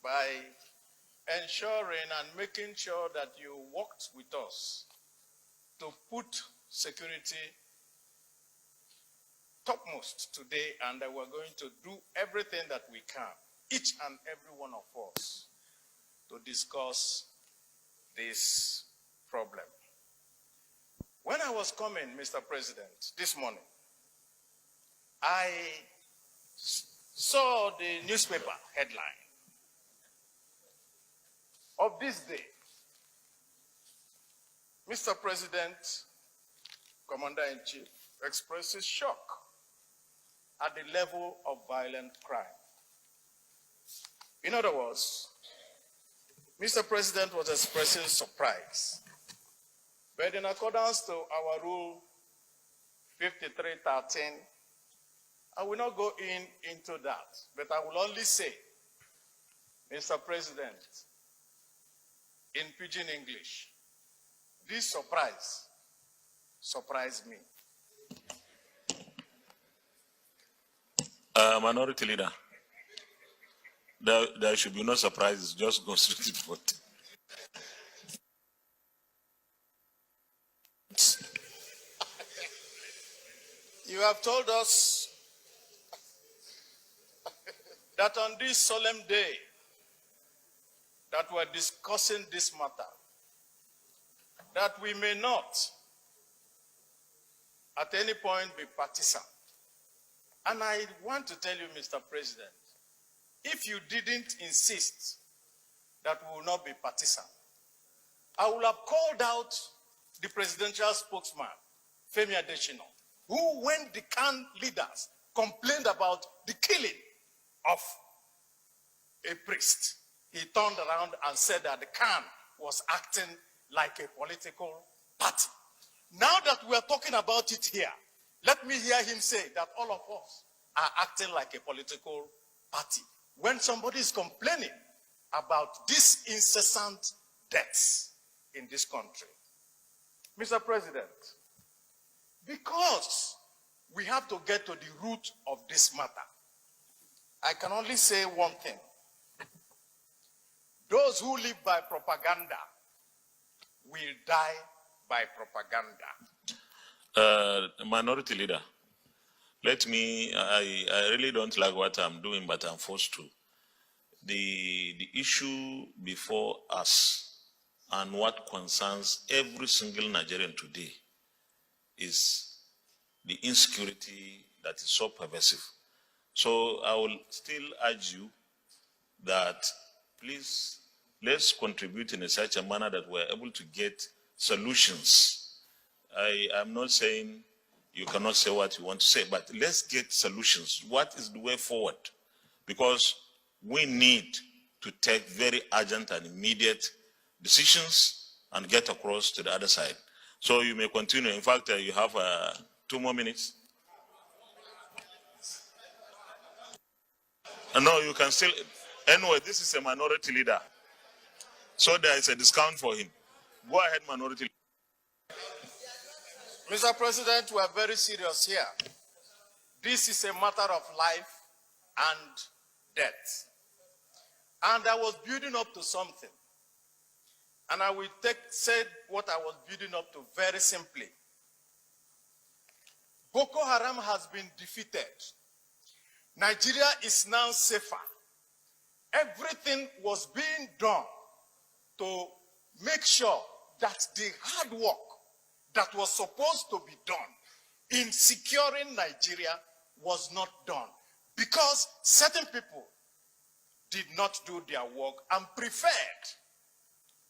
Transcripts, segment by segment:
by ensuring and making sure that you worked with us to put security topmost today, and that we're going to do everything that we can, each and every one of us, to discuss this problem. When I was coming, Mr. President, this morning, I saw the newspaper headline of this day. Mr. President, Commander-in-Chief, expresses shock at the level of violent crime. In other words, Mr. President was expressing surprise. But in accordance to our rule 5313, I will not go into that, but I will only say, Mr. President, in pidgin English, this surprise surprised me. Minority Leader, there should be no surprises, just go straight to the point. You have told us that on this solemn day that we're discussing this matter, that we may not at any point be partisan. And I want to tell you, Mr. President, if you didn't insist that we will not be partisan, I would have called out the presidential spokesman, Femi Adesina, who, when the CAN leaders complained about the killing of a priest, he turned around and said that the CAN was acting like a political party. Now that we are talking about it here, let me hear him say that all of us are acting like a political party when somebody is complaining about these incessant deaths in this country. Mr. President, because we have to get to the root of this matter, I can only say one thing. Those who live by propaganda will die by propaganda. Minority Leader, I really don't like what I'm doing, but I'm forced to. The issue before us and what concerns every single Nigerian today is the insecurity that is so pervasive. So I will still urge you that please, let's contribute in such a manner that we're able to get solutions. I am not saying you cannot say what you want to say, but let's get solutions. What is the way forward? Because we need to take very urgent and immediate decisions and get across to the other side. So you may continue. In fact, you have 2 more minutes. No, you can still. Anyway, this is a minority leader. So there is a discount for him. Go ahead, minority leader. Mr. President, we are very serious here. This is a matter of life and death. And I was building up to something. And I will say what I was building up to very simply. Boko Haram has been defeated. Nigeria is now safer. Everything was being done to make sure that the hard work that was supposed to be done in securing Nigeria was not done because certain people did not do their work and preferred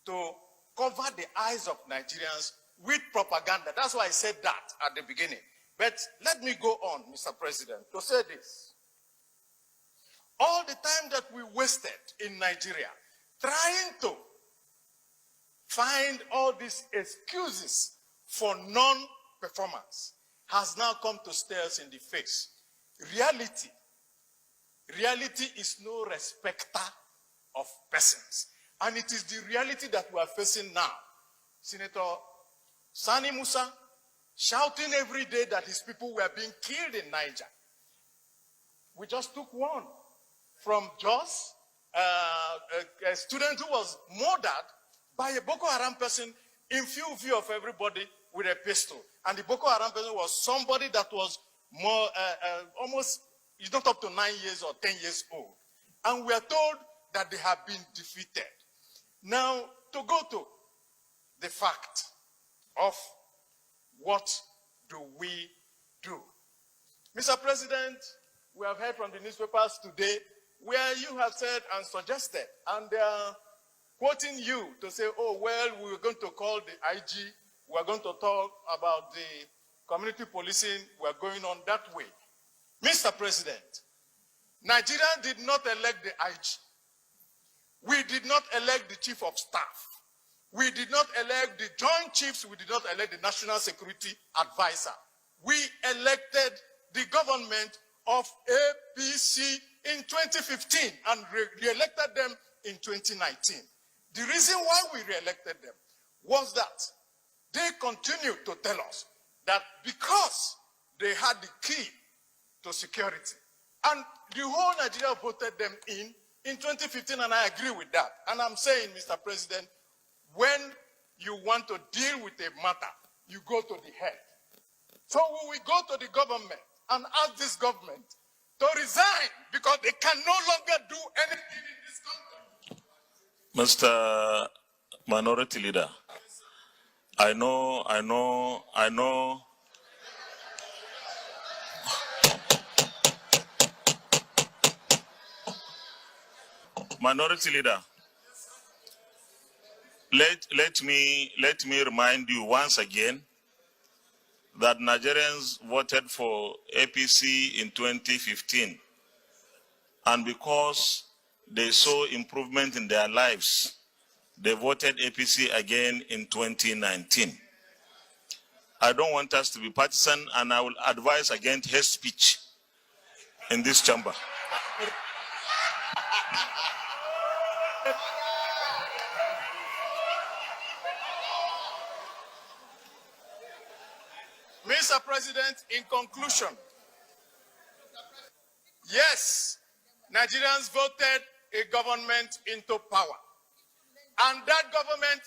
to cover the eyes of Nigerians with propaganda. That's why I said that at the beginning. But let me go on, Mr. President, to say this. All the time that we wasted in Nigeria trying to find all these excuses for non-performance has now come to stare us in the face. Reality is no respecter of persons. And it is the reality that we are facing now. Senator Sani Musa shouting every day that his people were being killed in Niger. We just took one from Jos a student who was murdered by a Boko Haram person in full view of everybody with a pistol. And the Boko Haram person was somebody that was more, almost, he's not up to 9 years or 10 years old. And we are told that they have been defeated. Now, to go to the fact of what do we do? Mr. President, we have heard from the newspapers today where you have said and suggested, and they are quoting you to say, oh, well, we're going to call the IG, we're going to talk about the community policing, we're going on that way. Mr. President, Nigeria did not elect the IG. We did not elect the chief of staff. We did not elect the joint chiefs. We did not elect the national security advisor. We elected the government of APC in 2015 and re-elected them in 2019. The reason why we re-elected them was that they continued to tell us that because they had the key to security, and the whole Nigeria voted them in 2015, and I agree with that. And I'm saying, Mr. President, when you want to deal with a matter, you go to the head. So we will go to the government and ask this government to resign because they can no longer do anything in this country. Mr. Minority Leader, I know. Minority Leader, let me remind you once again that Nigerians voted for APC in 2015, and because they saw improvement in their lives, they voted APC again in 2019. I don't want us to be partisan, and I will advise against hate speech in this chamber. Mr. President, in conclusion, yes, Nigerians voted a government into power. And that government